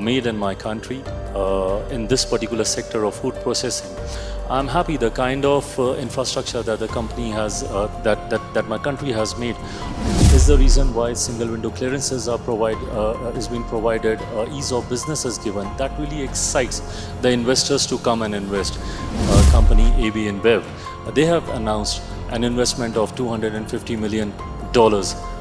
made in my country in this particular sector of food processing. I'm happy the kind of infrastructure that the company has, that my country has made, is the reason why single window clearances are is being provided, ease of business is given. That really excites the investors to come and invest. Company AB InBev, they have announced an investment of $250 million.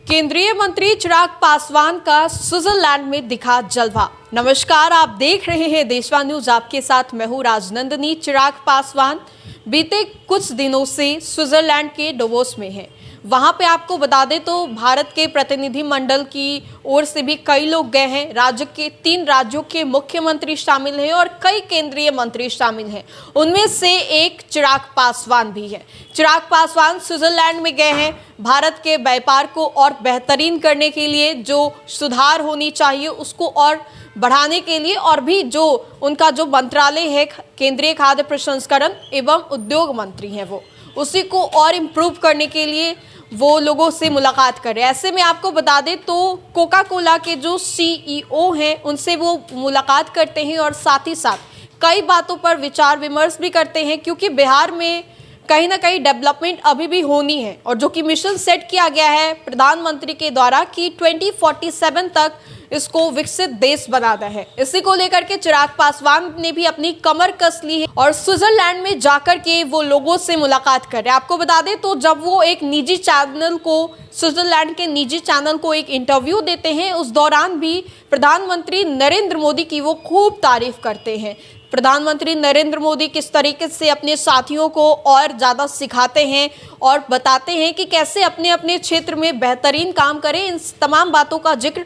केंद्रीय मंत्री चिराग पासवान का Switzerland में दिखा जलवा। नमस्कार, आप देख रहे हैं देशवान न्यूज, आपके साथ मैं हूं राजनंदिनी। चिराग पासवान बीते कुछ दिनों से स्विट्जरलैंड के डावोस में हैं। वहां पे आपको बता दें तो भारत के प्रतिनिधि मंडल की ओर से भी कई लोग गए हैं। राज्य के 3 राज्यों के मुख्यमंत्री शामिल हैं और कई केंद्रीय मंत्री शामिल हैं। उनमें से एक चिराग पासवान भी है। चिराग पासवान स्विट्जरलैंड में गए हैं भारत के व्यापार को और बेहतरीन करने के लिए, जो सुधार होनी चाहिए उसको और बढ़ाने के लिए, और भी जो उनका जो मंत्रालय है केंद्रीय खाद्य प्रसंस्करण एवं उद्योग मंत्री हैं, वो उसी को और इम्प्रूव करने के लिए वो लोगों से मुलाकात कर रहे हैं। ऐसे में आपको बता दें तो कोका कोला के जो CEO हैं उनसे वो मुलाकात करते हैं और साथ ही साथ कई बातों पर विचार विमर्श भी करते हैं, क्योंकि बिहार में कहीं ना कहीं डेवलपमेंट अभी भी होनी है और जो कि मिशन सेट किया गया है प्रधानमंत्री के द्वारा कि 2047 तक इसको विकसित देश बनाना है। इसी को लेकर के चिराग पासवान ने भी अपनी कमर कस ली है और स्विट्जरलैंड में जाकर के वो लोगों से मुलाकात कर रहे हैं। आपको बता दें तो जब वो एक निजी चैनल को, स्विट्जरलैंड के निजी चैनल को एक इंटरव्यू देते हैं, उस दौरान भी प्रधानमंत्री नरेंद्र मोदी की वो खूब तारीफ करते हैं। प्रधानमंत्री नरेंद्र मोदी किस तरीके से अपने साथियों को और ज़्यादा सिखाते हैं और बताते हैं कि कैसे अपने अपने क्षेत्र में बेहतरीन काम करें। इन तमाम बातों का जिक्र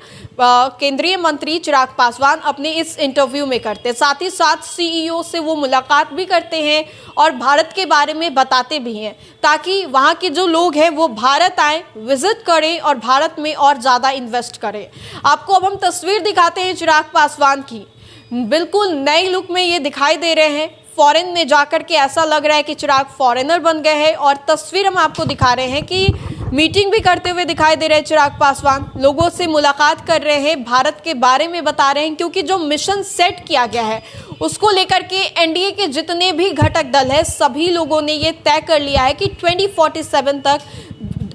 केंद्रीय मंत्री चिराग पासवान अपने इस इंटरव्यू में करते हैं। साथ ही साथ CEO से वो मुलाकात भी करते हैं और भारत के बारे में बताते भी हैं, ताकि वहाँ के जो लोग हैं वो भारत आएँ, विजिट करें और भारत में और ज़्यादा इन्वेस्ट करें। आपको अब हम तस्वीर दिखाते हैं चिराग पासवान की। बिल्कुल नई लुक में ये दिखाई दे रहे हैं। फॉरेन में जाकर के ऐसा लग रहा है कि चिराग फॉरेनर बन गए हैं और तस्वीर हम आपको दिखा रहे हैं कि मीटिंग भी करते हुए दिखाई दे रहे हैं। चिराग पासवान लोगों से मुलाकात कर रहे हैं, भारत के बारे में बता रहे हैं, क्योंकि जो मिशन सेट किया गया है उसको लेकर के NDA के जितने भी घटक दल है सभी लोगों ने ये तय कर लिया है कि 2047 तक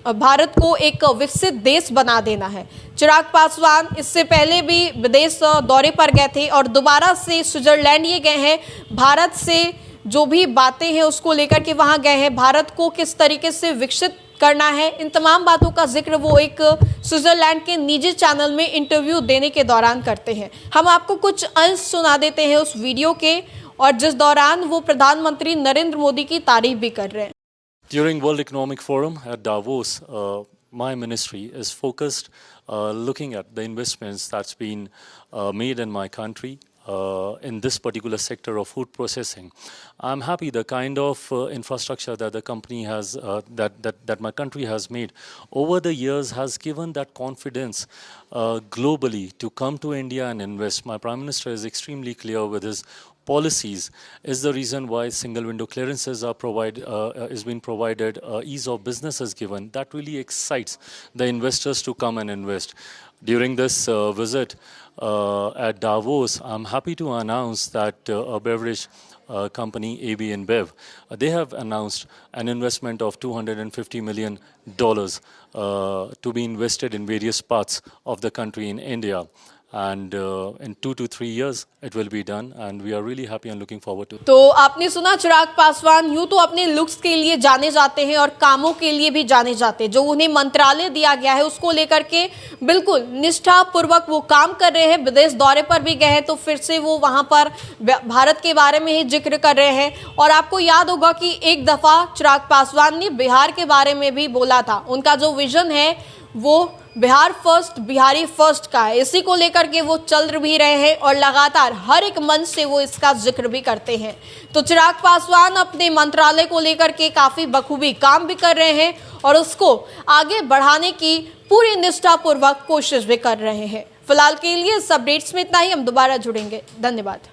भारत को एक विकसित देश बना देना है। चिराग पासवान इससे पहले भी विदेश दौरे पर गए थे और दोबारा से स्विट्जरलैंड ये गए हैं। भारत से जो भी बातें हैं उसको लेकर के वहां गए हैं। भारत को किस तरीके से विकसित करना है, इन तमाम बातों का जिक्र वो एक स्विट्जरलैंड के निजी चैनल में इंटरव्यू देने के दौरान करते हैं। हम आपको कुछ अंश सुना देते हैं उस वीडियो के, और जिस दौरान वो प्रधानमंत्री नरेंद्र मोदी की तारीफ भी कर रहे हैं। During World Economic Forum at Davos, my ministry is focused looking at the investments that's been made in my country in this particular sector of food processing. I'm happy the kind of infrastructure that the company has, that my country has made over the years has given that confidence globally to come to India and invest. My Prime Minister is extremely clear with his policies, is the reason why single window clearances are being provided, ease of business is given. That really excites the investors to come and invest. During this visit at Davos, I'm happy to announce that a beverage company AB InBev, they have announced an investment of $250 million to be invested in various parts of the country in India. And in 2 to 3 years it will be done, and we are really happy and looking forward to it. तो आपने सुना चिराग पासवान यूं तो अपने looks के लिए जाने जाते हैं और कामों के लिए भी जाने जाते हैं। जो उन्हें मंत्रालय दिया गया है उसको लेकर के बिल्कुल निष्ठा पूर्वक वो काम कर रहे हैं। विदेश दौरे पर भी गए हैं तो फिर से वो वहां पर भारत के बारे में ही जिक्र कर रहे हैं। और आपको याद होगा कि एक दफा चिराग पासवान ने बिहार के बारे में भी बोला था। उनका जो विजन है वो बिहार फर्स्ट, बिहारी फर्स्ट का है। इसी को लेकर के वो चल भी रहे हैं और लगातार हर एक मंच से वो इसका जिक्र भी करते हैं। तो चिराग पासवान अपने मंत्रालय को लेकर के काफी बखूबी काम भी कर रहे हैं और उसको आगे बढ़ाने की पूरी निष्ठापूर्वक कोशिश भी कर रहे हैं। फिलहाल के लिए इस अपडेट्स में इतना ही, हम दोबारा जुड़ेंगे। धन्यवाद।